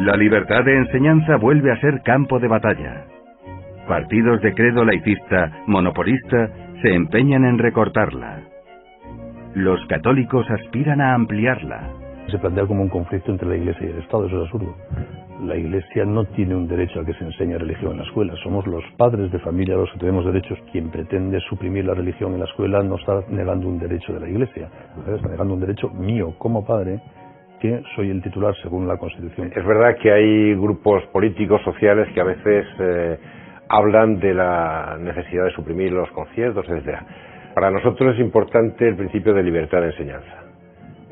La libertad de enseñanza vuelve a ser campo de batalla. Partidos de credo laicista, monopolista, se empeñan en recortarla. Los católicos aspiran a ampliarla. Se plantea como un conflicto entre la Iglesia y el Estado, eso es absurdo. La Iglesia no tiene un derecho a que se enseñe religión en la escuela. Somos los padres de familia los que tenemos derechos. Quien pretende suprimir la religión en la escuela no está negando un derecho de la Iglesia, está negando un derecho mío como padre, que soy el titular según la Constitución. Es verdad que hay grupos políticos, sociales, que a veces hablan de la necesidad de suprimir los conciertos, etc. Para nosotros es importante el principio de libertad de enseñanza.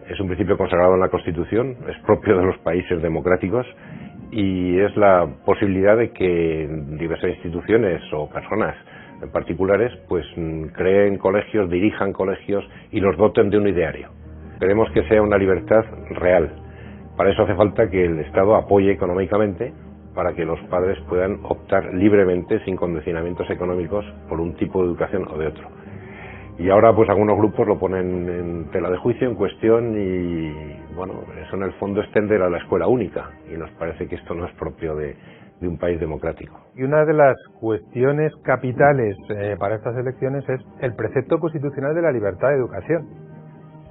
Es un principio consagrado en la Constitución, es propio de los países democráticos y es la posibilidad de que diversas instituciones o personas particulares pues creen colegios, dirijan colegios y los doten de un ideario. Queremos que sea una libertad real. Para eso hace falta que el Estado apoye económicamente para que los padres puedan optar libremente, sin condicionamientos económicos, por un tipo de educación o de otro. Y ahora pues algunos grupos lo ponen en tela de juicio, en cuestión, y bueno, eso en el fondo es tender a la escuela única, y nos parece que esto no es propio de un país democrático. Y una de las cuestiones capitales para estas elecciones es el precepto constitucional de la libertad de educación,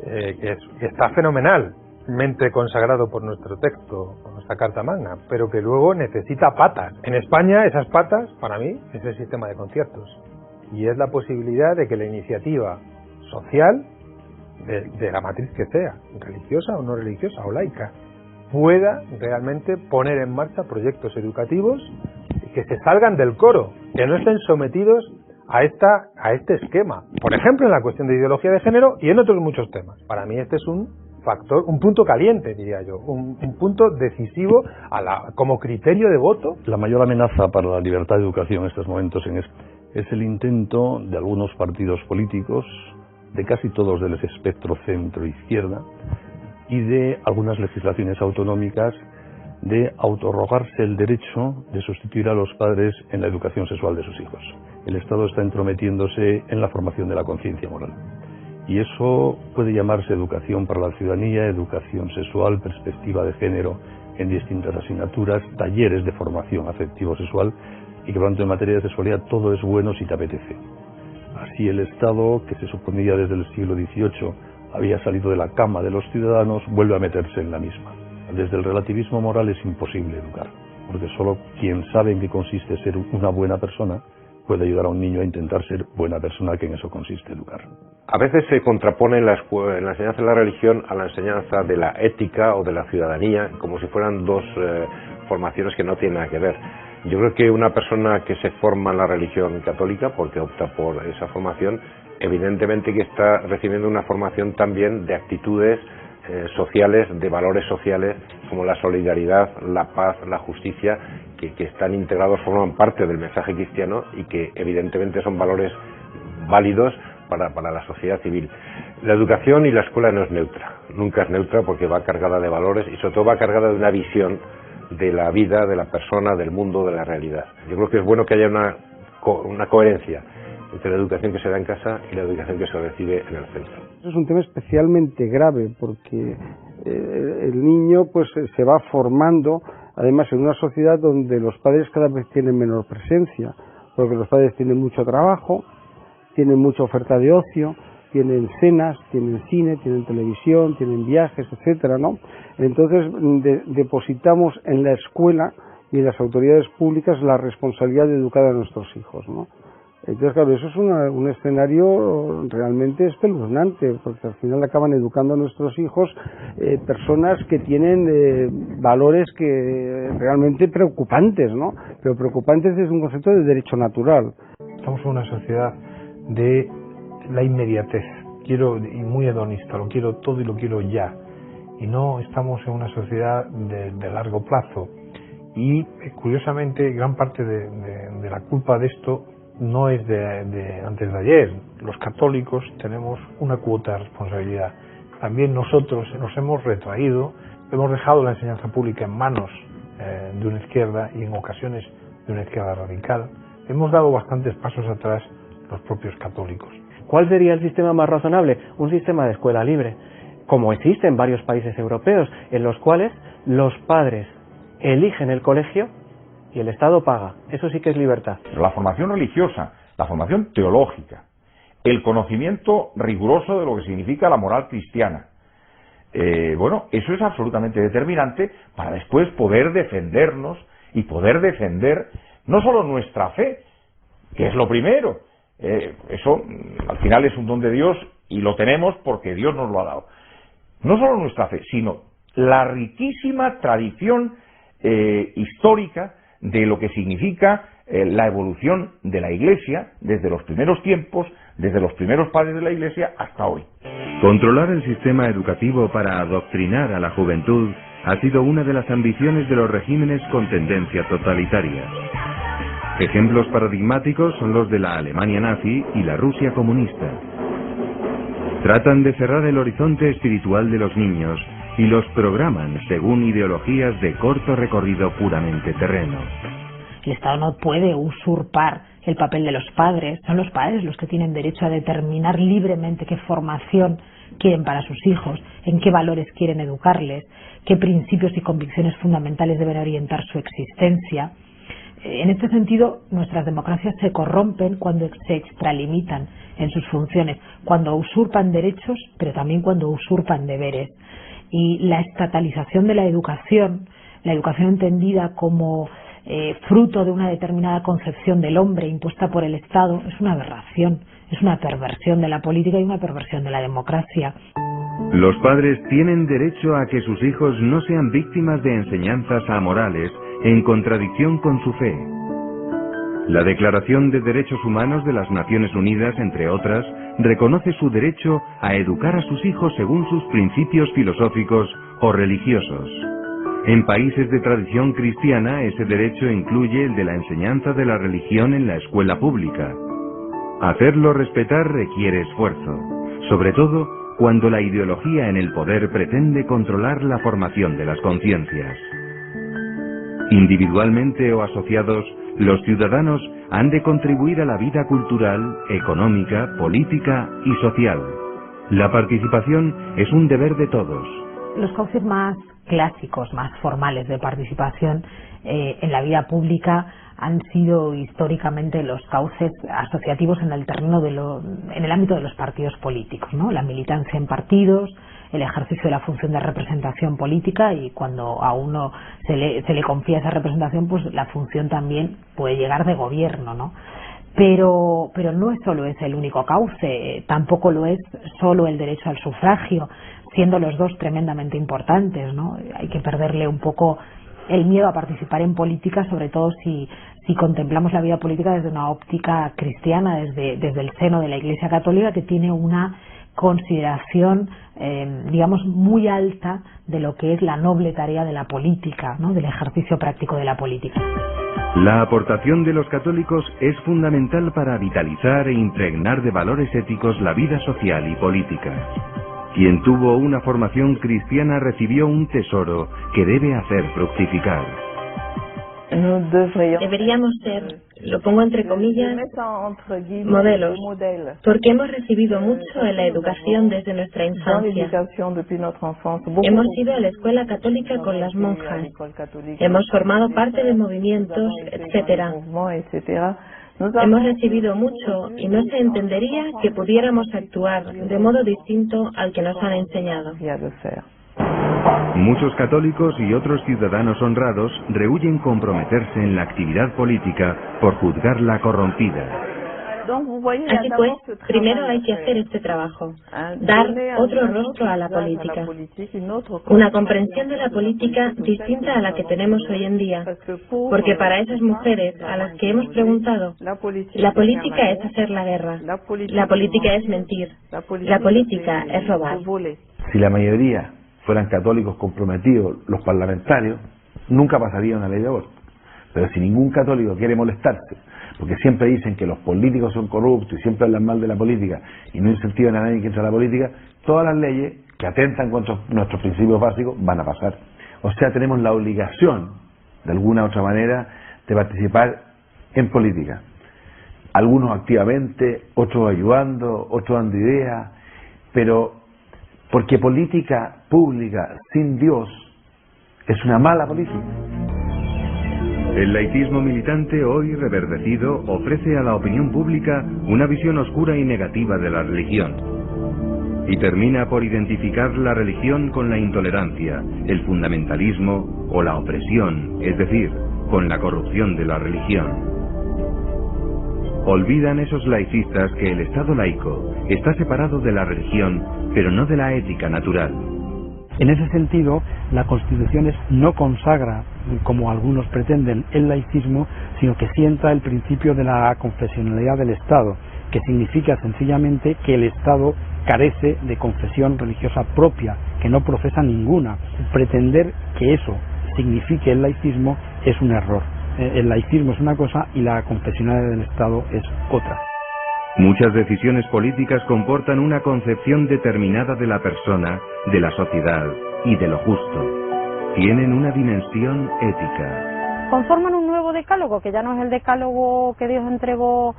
que está fenomenalmente consagrado por nuestro texto, por nuestra Carta Magna, pero que luego necesita patas. En España esas patas, para mí, es el sistema de conciertos. Y es la posibilidad de que la iniciativa social, de la matriz que sea, religiosa o no religiosa o laica, pueda realmente poner en marcha proyectos educativos que se salgan del coro, que no estén sometidos a este esquema. Por ejemplo, en la cuestión de ideología de género y en otros muchos temas. Para mí este es un factor, un punto caliente, diría yo, un punto decisivo como criterio de voto. La mayor amenaza para la libertad de educación en estos momentos es el intento de algunos partidos políticos, de casi todos del espectro centro-izquierda, y de algunas legislaciones autonómicas de autorrogarse el derecho de sustituir a los padres en la educación sexual de sus hijos. El Estado está entrometiéndose en la formación de la conciencia moral. Y eso puede llamarse educación para la ciudadanía, educación sexual, perspectiva de género en distintas asignaturas, talleres de formación afectivo-sexual, y que por lo tanto en materia de sexualidad todo es bueno si te apetece. Así el Estado, que se suponía desde el siglo XVIII había salido de la cama de los ciudadanos, vuelve a meterse en la misma. Desde el relativismo moral es imposible educar, porque solo quien sabe en qué consiste ser una buena persona puede ayudar a un niño a intentar ser buena persona, que en eso consiste educar. A veces se contrapone en la enseñanza de la religión a la enseñanza de la ética o de la ciudadanía, como si fueran dos formaciones que no tienen nada que ver. Yo creo que una persona que se forma en la religión católica, porque opta por esa formación, evidentemente que está recibiendo una formación también de actitudes sociales, de valores sociales, como la solidaridad, la paz, la justicia, que están integrados, forman parte del mensaje cristiano y que evidentemente son valores válidos para la sociedad civil. La educación y la escuela no es neutra, nunca es neutra, porque va cargada de valores y sobre todo va cargada de una visión de la vida, de la persona, del mundo, de la realidad. Yo creo que es bueno que haya una coherencia entre la educación que se da en casa y la educación que se recibe en el centro. Es un tema especialmente grave porque el niño pues se va formando además en una sociedad donde los padres cada vez tienen menor presencia, porque los padres tienen mucho trabajo, tienen mucha oferta de ocio, tienen cenas, tienen cine, tienen televisión, tienen viajes, etcétera, ¿no? Entonces depositamos en la escuela y en las autoridades públicas la responsabilidad de educar a nuestros hijos, ¿no? Entonces, claro, eso es un escenario realmente espeluznante, porque al final acaban educando a nuestros hijos personas que tienen valores que realmente preocupantes, ¿no? Pero preocupantes desde un concepto de derecho natural. Estamos en una sociedad de la inmediatez, y muy hedonista, lo quiero todo y lo quiero ya, y no estamos en una sociedad de largo plazo, y curiosamente gran parte de la culpa de esto no es de antes de ayer. Los católicos tenemos una cuota de responsabilidad. También nosotros nos hemos retraído, hemos dejado la enseñanza pública en manos de una izquierda y en ocasiones de una izquierda radical. Hemos dado bastantes pasos atrás los propios católicos. ¿Cuál sería el sistema más razonable? Un sistema de escuela libre, como existe en varios países europeos, en los cuales los padres eligen el colegio y el Estado paga. Eso sí que es libertad. La formación religiosa, la formación teológica, el conocimiento riguroso de lo que significa la moral cristiana. Bueno, eso es absolutamente determinante para después poder defendernos y poder defender no solo nuestra fe, que es lo primero, eso al final es un don de Dios y lo tenemos porque Dios nos lo ha dado. No solo nuestra fe, sino la riquísima tradición histórica de lo que significa la evolución de la Iglesia desde los primeros tiempos, desde los primeros padres de la Iglesia hasta hoy. Controlar el sistema educativo para adoctrinar a la juventud ha sido una de las ambiciones de los regímenes con tendencia totalitaria. Ejemplos paradigmáticos son los de la Alemania nazi y la Rusia comunista. Tratan de cerrar el horizonte espiritual de los niños y los programan según ideologías de corto recorrido puramente terreno. El Estado no puede usurpar el papel de los padres. Son los padres los que tienen derecho a determinar libremente qué formación quieren para sus hijos, en qué valores quieren educarles, qué principios y convicciones fundamentales deben orientar su existencia. En este sentido, nuestras democracias se corrompen cuando se extralimitan en sus funciones, cuando usurpan derechos, pero también cuando usurpan deberes. Y la estatalización de la educación entendida como fruto de una determinada concepción del hombre impuesta por el Estado, es una aberración, es una perversión de la política y una perversión de la democracia. Los padres tienen derecho a que sus hijos no sean víctimas de enseñanzas amorales en contradicción con su fe. La Declaración de Derechos Humanos de las Naciones Unidas, entre otras, reconoce su derecho a educar a sus hijos según sus principios filosóficos o religiosos. En países de tradición cristiana, ese derecho incluye el de la enseñanza de la religión en la escuela pública. Hacerlo respetar requiere esfuerzo, sobre todo cuando la ideología en el poder pretende controlar la formación de las conciencias. Individualmente o asociados, los ciudadanos han de contribuir a la vida cultural, económica, política y social. La participación es un deber de todos. Los cauces más clásicos, más formales de participación en la vida pública han sido históricamente los cauces asociativos en el terreno en el ámbito de los partidos políticos, ¿no? La militancia en partidos, el ejercicio de la función de representación política, y cuando a uno se le confía esa representación, pues la función también puede llegar de gobierno, ¿no? Pero no solo es el único cauce, tampoco lo es solo el derecho al sufragio, siendo los dos tremendamente importantes, ¿no? Hay que perderle un poco el miedo a participar en política, sobre todo si contemplamos la vida política desde una óptica cristiana, desde el seno de la Iglesia Católica, que tiene una consideración, digamos, muy alta de lo que es la noble tarea de la política, ¿no? Del ejercicio práctico de la política. La aportación de los católicos es fundamental para vitalizar e impregnar de valores éticos la vida social y política. Quien tuvo una formación cristiana recibió un tesoro que debe hacer fructificar. Deberíamos ser, lo pongo entre comillas, modelos, porque hemos recibido mucho en la educación desde nuestra infancia. Hemos ido a la escuela católica con las monjas, hemos formado parte de movimientos, etcétera. Hemos recibido mucho y no se entendería que pudiéramos actuar de modo distinto al que nos han enseñado. Muchos católicos y otros ciudadanos honrados rehúyen comprometerse en la actividad política por juzgarla corrompida. Así pues, primero hay que hacer este trabajo, dar otro rostro a la política, una comprensión de la política distinta a la que tenemos hoy en día, porque para esas mujeres a las que hemos preguntado, la política es hacer la guerra, la política es mentir, la política es robar. Si la mayoría fueran católicos comprometidos, los parlamentarios, nunca pasaría una ley de aborto. Pero si ningún católico quiere molestarse, porque siempre dicen que los políticos son corruptos y siempre hablan mal de la política y no incentivan a nadie que entre a la política, todas las leyes que atentan contra nuestros principios básicos van a pasar. O sea, tenemos la obligación, de alguna u otra manera, de participar en política. Algunos activamente, otros ayudando, otros dando ideas, pero porque política pública sin Dios es una mala política. El laicismo militante, hoy reverdecido, ofrece a la opinión pública una visión oscura y negativa de la religión. Y termina por identificar la religión con la intolerancia, el fundamentalismo o la opresión, es decir, con la corrupción de la religión. Olvidan esos laicistas que el Estado laico está separado de la religión, pero no de la ética natural. En ese sentido, la Constitución no consagra, como algunos pretenden, el laicismo, sino que sienta el principio de la confesionalidad del Estado, que significa sencillamente que el Estado carece de confesión religiosa propia, que no profesa ninguna. Pretender que eso signifique el laicismo es un error. El laicismo es una cosa y la confesionalidad del Estado es otra. Muchas decisiones políticas comportan una concepción determinada de la persona, de la sociedad y de lo justo. Tienen una dimensión ética. Conforman un nuevo decálogo, que ya no es el decálogo que Dios entregó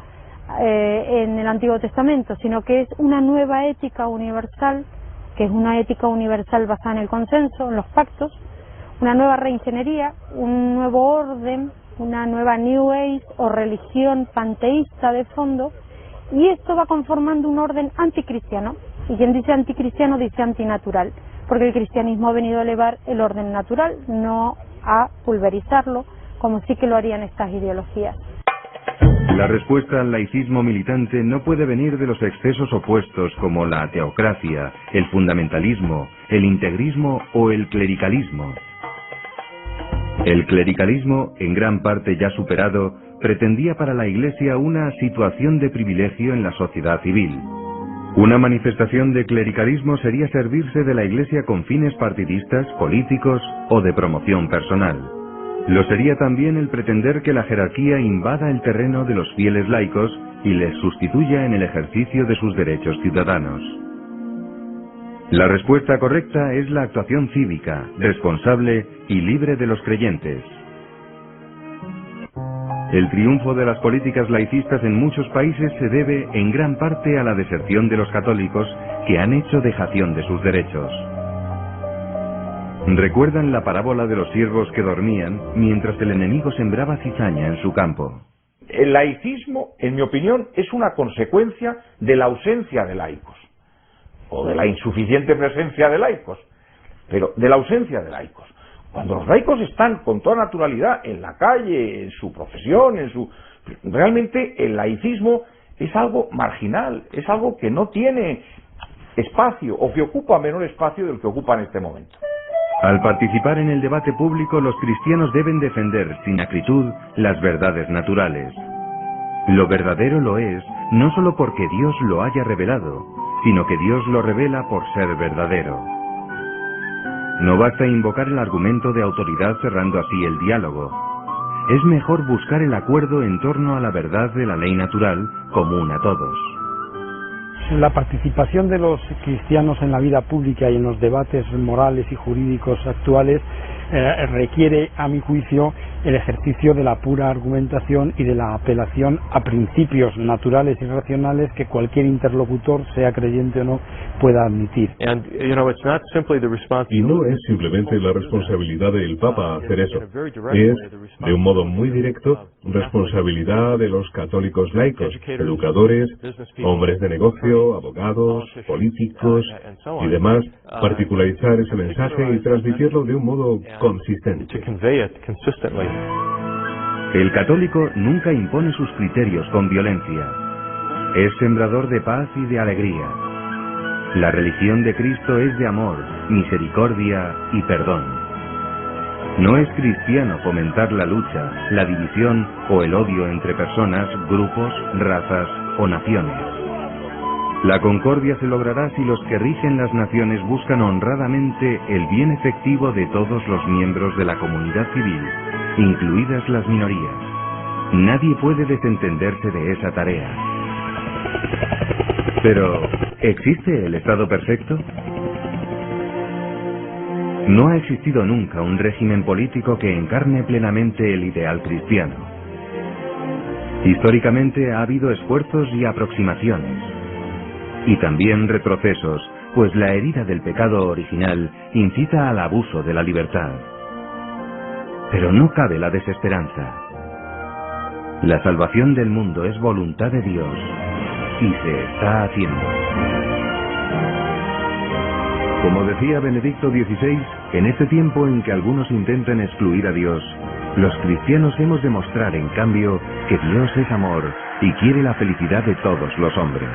en el Antiguo Testamento, sino que es una nueva ética universal, que es una ética universal basada en el consenso, en los pactos, una nueva reingeniería, un nuevo orden, una nueva New Age o religión panteísta de fondo, y esto va conformando un orden anticristiano, y quien dice anticristiano dice antinatural, porque el cristianismo ha venido a elevar el orden natural, no a pulverizarlo, como sí que lo harían estas ideologías. La respuesta al laicismo militante no puede venir de los excesos opuestos como la teocracia, el fundamentalismo, el integrismo o el clericalismo. El clericalismo, en gran parte ya superado, pretendía para la Iglesia una situación de privilegio en la sociedad civil. Una manifestación de clericalismo sería servirse de la Iglesia con fines partidistas, políticos o de promoción personal. Lo sería también el pretender que la jerarquía invada el terreno de los fieles laicos y les sustituya en el ejercicio de sus derechos ciudadanos. La respuesta correcta es la actuación cívica, responsable y libre de los creyentes. El triunfo de las políticas laicistas en muchos países se debe en gran parte a la deserción de los católicos que han hecho dejación de sus derechos. ¿Recuerdan la parábola de los siervos que dormían mientras el enemigo sembraba cizaña en su campo? El laicismo, en mi opinión, es una consecuencia de la ausencia de laicos, o de la insuficiente presencia de laicos, pero de la ausencia de laicos. Cuando los laicos están con toda naturalidad en la calle, en su profesión, realmente el laicismo es algo marginal, es algo que no tiene espacio o que ocupa menor espacio del que ocupa en este momento. Al participar en el debate público, los cristianos deben defender sin acritud las verdades naturales. Lo verdadero lo es no solo porque Dios lo haya revelado, sino que Dios lo revela por ser verdadero. No basta invocar el argumento de autoridad cerrando así el diálogo. Es mejor buscar el acuerdo en torno a la verdad de la ley natural común a todos. La participación de los cristianos en la vida pública y en los debates morales y jurídicos actuales requiere, a mi juicio, el ejercicio de la pura argumentación y de la apelación a principios naturales y racionales que cualquier interlocutor, sea creyente o no, pueda admitir. Y no es simplemente la responsabilidad del Papa hacer eso. Es, de un modo muy directo, responsabilidad de los católicos laicos, educadores, hombres de negocio, abogados, políticos y demás, particularizar ese mensaje y transmitirlo de un modo consistente. El católico nunca impone sus criterios con violencia. Es sembrador de paz y de alegría. La religión de Cristo es de amor, misericordia y perdón. No es cristiano fomentar la lucha, la división o el odio entre personas, grupos, razas o naciones. La concordia se logrará si los que rigen las naciones buscan honradamente el bien efectivo de todos los miembros de la comunidad civil, incluidas las minorías. Nadie puede desentenderse de esa tarea. Pero, ¿existe el Estado perfecto? No ha existido nunca un régimen político que encarne plenamente el ideal cristiano. Históricamente ha habido esfuerzos y aproximaciones. Y también retrocesos, pues la herida del pecado original incita al abuso de la libertad. Pero no cabe la desesperanza. La salvación del mundo es voluntad de Dios y se está haciendo. Como decía Benedicto XVI, en este tiempo en que algunos intentan excluir a Dios, los cristianos hemos de mostrar, en cambio, que Dios es amor y quiere la felicidad de todos los hombres.